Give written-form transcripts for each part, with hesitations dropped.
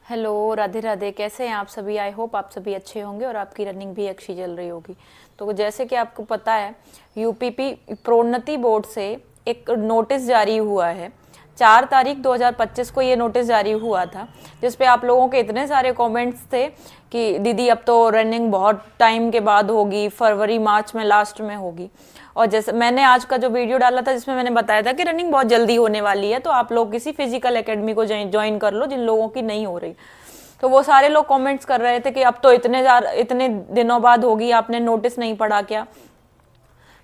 Hello, Radhe Radhe. कैसे हैं आप सभी? आई होप आप सभी अच्छे होंगे और आपकी रनिंग भी अच्छी चल रही होगी। तो जैसे कि आपको पता है, यूपीपी प्रोन्नति बोर्ड से एक नोटिस जारी हुआ है। 4 तारीख 2025 को ये नोटिस जारी हुआ था, जिस पे आप लोगों के इतने सारे कमेंट्स थे कि दीदी अब तो रनिंग बहुत टाइम के बाद होगी, फरवरी मार्च में लास्ट में होगी। और जैसे मैंने आज का जो वीडियो डाला था जिसमें मैंने बताया था कि रनिंग बहुत जल्दी होने वाली है, तो आप लोग किसी फिजिकल एकेडमी को ज्वाइन कर लो जिन लोगों की नहीं हो रही। तो वो सारे लोग कमेंट्स कर रहे थे कि अब तो इतने दिनों बाद होगी, आपने नोटिस नहीं पढ़ा क्या?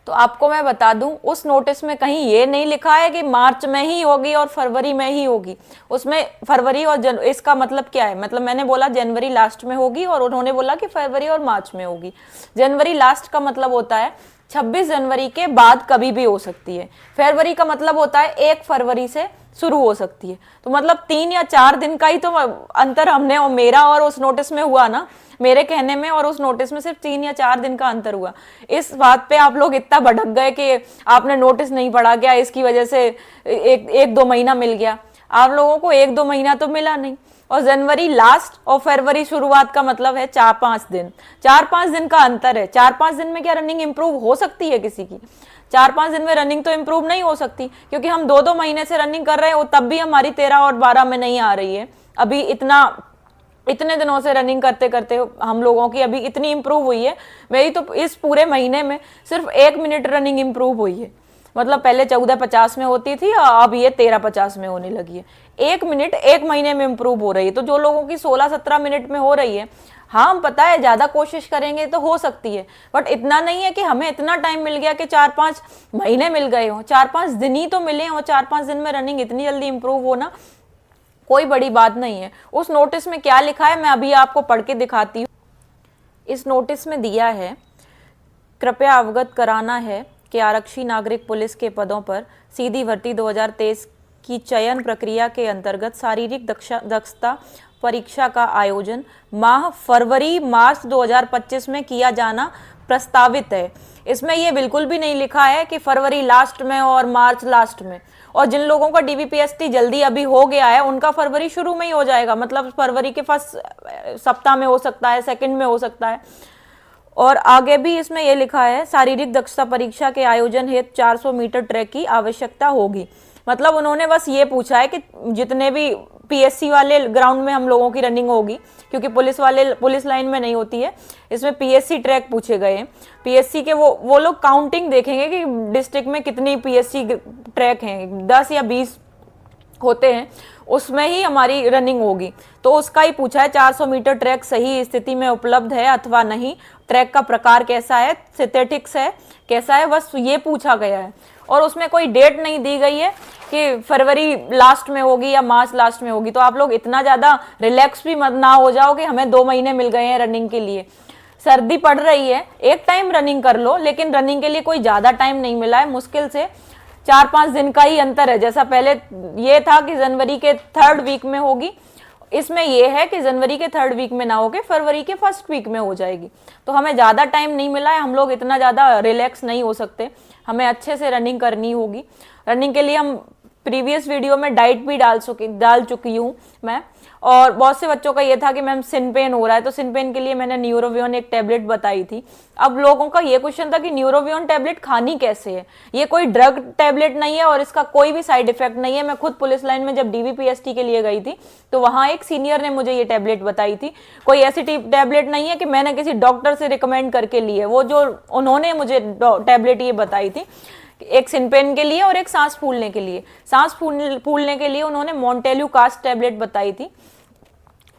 तो आपको मैं बता दूं, उस नोटिस में कहीं ये नहीं लिखा है कि मार्च में ही होगी और फरवरी में ही होगी। उसमें फरवरी और इसका मतलब क्या है? मतलब मैंने बोला जनवरी लास्ट में होगी और उन्होंने बोला कि फरवरी और मार्च में होगी। जनवरी लास्ट का मतलब होता है 26 जनवरी के बाद कभी भी हो सकती है। फरवरी का मतलब होता है 1 फरवरी से शुरू हो सकती है। तो मतलब 3 या 4 दिन का ही तो अंतर हमने और मेरा और उस नोटिस में हुआ ना। मेरे कहने में और उस नोटिस में सिर्फ 3 या 4 दिन का अंतर हुआ। इस बात पे आप लोग इतना भटक गए कि आपने नोटिस नहीं पढ़ा क्या, इसकी वजह से एक दो महीना मिल गया। आप लोगों को 1-2 महीना तो मिला नहीं। और जनवरी लास्ट और फरवरी शुरुआत का मतलब है 4-5 दिन। 4-5 दिन का अंतर है। 4-5 दिन में क्या रनिंग इंप्रूव हो सकती है किसी की? 4-5 दिन में रनिंग तो इंप्रूव नहीं हो सकती, क्योंकि हम 2-2 महीने से रनिंग कर रहे हैं, तब भी हमारी 13 और 12 में नहीं आ रही है। अभी इतने दिनों से रनिंग करते करते हम लोगों की अभी इतनी इंप्रूव हुई है। मेरी तो इस पूरे महीने में सिर्फ 1 मिनट रनिंग इंप्रूव हुई है। मतलब पहले 14:50 में होती थी, अब ये 13:50 में होने लगी है। 1 मिनट 1 महीने में इंप्रूव हो रही है। तो जो लोगों की 16-17 मिनट में हो रही है, हाँ हम पता है ज्यादा कोशिश करेंगे तो हो सकती है, बट इतना नहीं है कि हमें इतना टाइम मिल गया कि 4-5 महीने मिल गए हो। 4-5 दिन ही तो मिले और 4-5 दिन में रनिंग इतनी जल्दी इंप्रूव होना कोई बड़ी बात नहीं है। उस नोटिस में क्या लिखा है मैं अभी आपको पढ़ के दिखाती हूँ। इस नोटिस में दिया है, कृपया अवगत कराना है कि आरक्षी नागरिक पुलिस के पदों पर सीधी भर्ती 2023 की चयन प्रक्रिया के अंतर्गत शारीरिक दक्षता परीक्षा का आयोजन माह फरवरी मार्च 2025 में किया जाना प्रस्तावित है। इसमें यह बिल्कुल भी नहीं लिखा है कि फरवरी लास्ट में और मार्च लास्ट में। और जिन लोगों का डीबीपीएसटी जल्दी अभी हो गया है उनका फरवरी शुरू में ही हो जाएगा, मतलब फरवरी के फर्स्ट सप्ताह में हो सकता है, सेकंड में हो सकता है। और आगे भी इसमें यह लिखा है, शारीरिक दक्षता परीक्षा के आयोजन हेतु 400 मीटर ट्रैक की आवश्यकता होगी। मतलब उन्होंने बस ये पूछा है कि जितने भी पीएससी वाले ग्राउंड में हम लोगों की रनिंग होगी, क्योंकि पुलिस लाइन में नहीं होती है, इसमें पीएससी ट्रैक पूछे गए हैं। पीएससी के वो लोग काउंटिंग देखेंगे कि डिस्ट्रिक्ट में कितनी पीएससी ट्रैक हैं, 10 या 20 होते हैं, उसमें ही हमारी रनिंग होगी। तो उसका ही पूछा है 400 मीटर ट्रैक सही स्थिति में उपलब्ध है अथवा नहीं, ट्रैक का प्रकार कैसा है, सिंथेटिक्स है कैसा है, बस ये पूछा गया है। और उसमें कोई डेट नहीं दी गई है कि फरवरी लास्ट में होगी या मार्च लास्ट में होगी। तो आप लोग इतना ज्यादा रिलैक्स भी मत ना हो जाओ कि हमें 2 महीने मिल गए हैं रनिंग के लिए। सर्दी पड़ रही है, एक टाइम रनिंग कर लो, लेकिन रनिंग के लिए कोई ज्यादा टाइम नहीं मिला है। मुश्किल से 4-5 दिन का ही अंतर है। जैसा पहले ये था कि जनवरी के 3rd वीक में होगी, इसमें यह है कि जनवरी के 3rd वीक में ना होके फरवरी के 1st वीक में हो जाएगी। तो हमें ज्यादा टाइम नहीं मिला है, हम लोग इतना ज्यादा रिलैक्स नहीं हो सकते, हमें अच्छे से रनिंग करनी होगी। रनिंग के लिए हम प्रीवियस वीडियो में डाइट भी डाल चुकी हूँ मैं। और बहुत से बच्चों का ये था कि मैम सिन पेन हो रहा है, तो सिन पेन के लिए मैंने न्यूरोवियन एक टैबलेट बताई थी। अब लोगों का ये क्वेश्चन था कि न्यूरोवियन टैबलेट खानी कैसे है। ये कोई ड्रग टैबलेट नहीं है और इसका कोई भी साइड इफेक्ट नहीं है। मैं खुद पुलिस लाइन में जब डीबीपीएसटी के लिए गई थी तो वहां एक सीनियर ने मुझे ये टैबलेट बताई थी। कोई ऐसी टैबलेट नहीं है कि मैंने किसी डॉक्टर से रिकमेंड करके ली है। वो जो उन्होंने मुझे टैबलेट ये बताई थी, एक सिन पेन के लिए और एक सांस फूलने के लिए। सांस फूलने के लिए उन्होंने मोंटेल्यू कास्ट टैबलेट बताई थी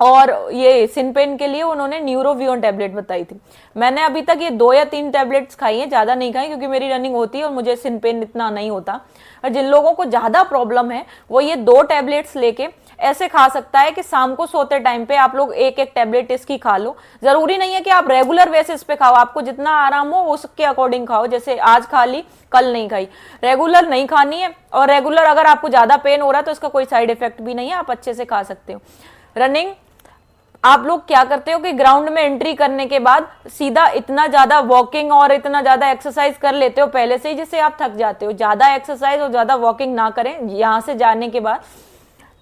और ये सिन पेन के लिए उन्होंने न्यूरोवियन टैबलेट बताई थी। मैंने अभी तक ये 2 या 3 टैबलेट्स खाई हैं, ज्यादा नहीं खाई, क्योंकि मेरी रनिंग होती है और मुझे सिन पेन इतना नहीं होता। और जिन लोगों को ज्यादा प्रॉब्लम है वो ये 2 टैबलेट्स लेके ऐसे खा सकता है कि शाम को सोते टाइम पे आप लोग एक टैबलेट इसकी खा लो। जरूरी नहीं है कि आप रेगुलर बेसिस पे खाओ, आपको जितना आराम हो उसके अकॉर्डिंग खाओ। जैसे आज खा ली, कल नहीं खाई, रेगुलर नहीं खानी है। और रेगुलर अगर आपको ज्यादा पेन हो रहा है तो इसका कोई साइड इफेक्ट भी नहीं है, आप अच्छे से खा सकते हो। रनिंग आप लोग क्या करते हो कि ग्राउंड में एंट्री करने के बाद सीधा इतना ज्यादा वॉकिंग और इतना ज्यादा एक्सरसाइज कर लेते हो पहले से ही, जिससे आप थक जाते हो। ज्यादा एक्सरसाइज और ज्यादा वॉकिंग ना करें। यहाँ से जाने के बाद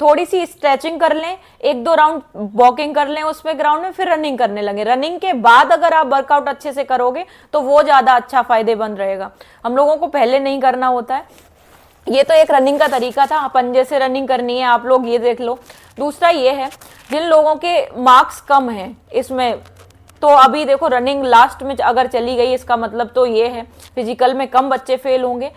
थोड़ी सी स्ट्रेचिंग कर लें, 1-2 राउंड वॉकिंग कर लें उस पे ग्राउंड में, फिर रनिंग करने लगे। रनिंग के बाद अगर आप वर्कआउट अच्छे से करोगे तो वो ज्यादा अच्छा फायदेमंद रहेगा। हम लोगों को पहले नहीं करना होता है। ये तो एक रनिंग का तरीका था, पंजे से रनिंग करनी है, आप लोग ये देख लो। दूसरा ये है, जिन लोगों के मार्क्स कम हैं इसमें, तो अभी देखो रनिंग लास्ट में अगर चली गई, इसका मतलब तो ये है फिजिकल में कम बच्चे फेल होंगे।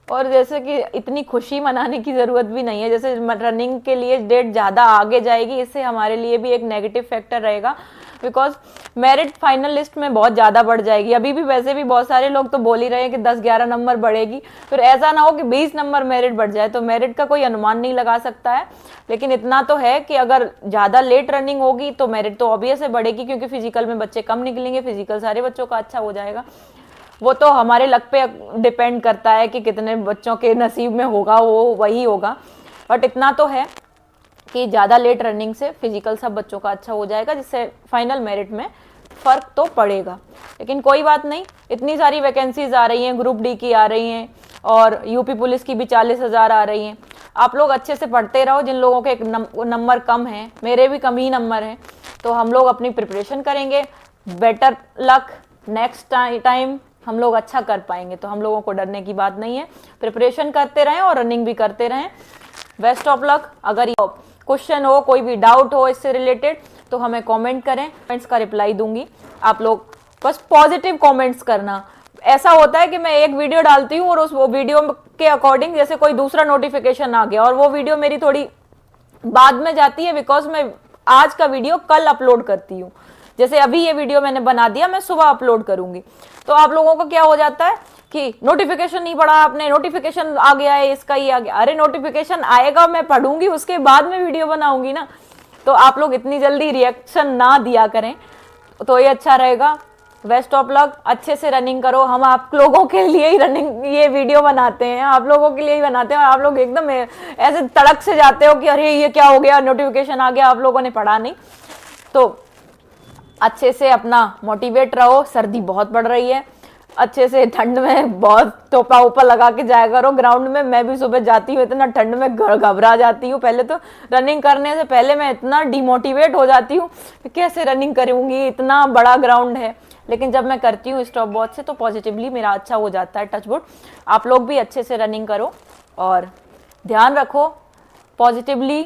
और जैसे कि इतनी खुशी मनाने की ज़रूरत भी नहीं है, जैसे रनिंग के लिए डेट ज़्यादा आगे जाएगी, इससे हमारे लिए भी एक नेगेटिव फैक्टर रहेगा, बिकॉज मेरिट फाइनल लिस्ट में बहुत ज़्यादा बढ़ जाएगी। अभी भी वैसे भी बहुत सारे लोग तो बोल ही रहे हैं कि 10-11 नंबर बढ़ेगी, फिर ऐसा ना हो कि 20 नंबर मेरिट बढ़ जाए। तो मेरिट का कोई अनुमान नहीं लगा सकता है, लेकिन इतना तो है कि अगर ज़्यादा लेट रनिंग होगी तो मेरिट तो ऑब्वियस है बढ़ेगी, क्योंकि फिजिकल में बच्चे कम निकलेंगे, फिजिकल सारे बच्चों का अच्छा हो जाएगा। वो तो हमारे लक पे डिपेंड करता है कि कितने बच्चों के नसीब में होगा, वो वही होगा। बट इतना तो है कि ज़्यादा लेट रनिंग से फिजिकल सब बच्चों का अच्छा हो जाएगा, जिससे फाइनल मेरिट में फ़र्क तो पड़ेगा। लेकिन कोई बात नहीं, इतनी सारी वैकेंसीज आ रही हैं, ग्रुप डी की आ रही हैं और यूपी पुलिस की भी 40,000 आ रही हैं। आप लोग अच्छे से पढ़ते रहो। जिन लोगों के एक नंबर कम हैं, मेरे भी कम ही नंबर हैं, तो हम लोग अपनी प्रिपरेशन करेंगे। बेटर लक, नेक्स्ट टाइम हम लोग अच्छा कर पाएंगे, तो हम लोगों को डरने की बात नहीं है। प्रिपरेशन करते रहें और रनिंग भी करते रहें। Best of luck. अगर क्वेश्चन हो, कोई भी डाउट हो इससे रिलेटेड, तो हमें कमेंट करें, कमेंट्स का रिप्लाई दूंगी। आप लोग बस पॉजिटिव कमेंट्स करना। ऐसा होता है कि मैं एक वीडियो डालती हूँ और उस वो वीडियो के अकॉर्डिंग जैसे कोई दूसरा नोटिफिकेशन आ गया और वो वीडियो मेरी थोड़ी बाद में जाती है, बिकॉज मैं आज का वीडियो कल अपलोड करती हूँ। जैसे अभी ये वीडियो मैंने बना दिया, मैं सुबह अपलोड करूंगी, तो आप लोगों को क्या हो जाता है कि नोटिफिकेशन नहीं पढ़ा आपने, नोटिफिकेशन आ गया है, इसका ही आ गया। अरे नोटिफिकेशन आएगा, मैं पढ़ूंगी, उसके बाद में वीडियो बनाऊंगी ना। तो आप लोग इतनी जल्दी रिएक्शन ना दिया करें, तो ये अच्छा रहेगा। Best of luck. अच्छे से रनिंग करो। हम आप लोगों के लिए ही रनिंग ये वीडियो बनाते हैं, आप लोगों के लिए ही बनाते हैं, और आप लोग एकदम ऐसे तड़क से जाते हो कि अरे ये क्या हो गया, नोटिफिकेशन आ गया, आप लोगों ने पढ़ा नहीं। तो अच्छे से अपना मोटिवेट रहो। सर्दी बहुत बढ़ रही है, अच्छे से ठंड में बहुत टोपा ऊपर लगा के जाया करो ग्राउंड में। मैं भी सुबह जाती हूँ, इतना ठंड में घबरा जाती हूँ। पहले तो रनिंग करने से पहले मैं इतना डिमोटिवेट हो जाती हूँ कि कैसे रनिंग करूँगी, इतना बड़ा ग्राउंड है। लेकिन जब मैं करती हूँ स्टॉप वॉच से तो पॉजिटिवली मेरा अच्छा हो जाता है, टचवुड। आप लोग भी अच्छे से रनिंग करो और ध्यान रखो पॉजिटिवली।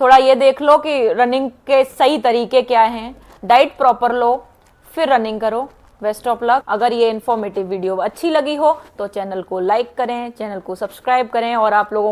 थोड़ा ये देख लो कि रनिंग के सही तरीके क्या हैं, डाइट प्रॉपर लो, फिर रनिंग करो। Best of luck. अगर ये इन्फॉर्मेटिव वीडियो अच्छी लगी हो तो चैनल को लाइक करें, चैनल को सब्सक्राइब करें, और आप लोगों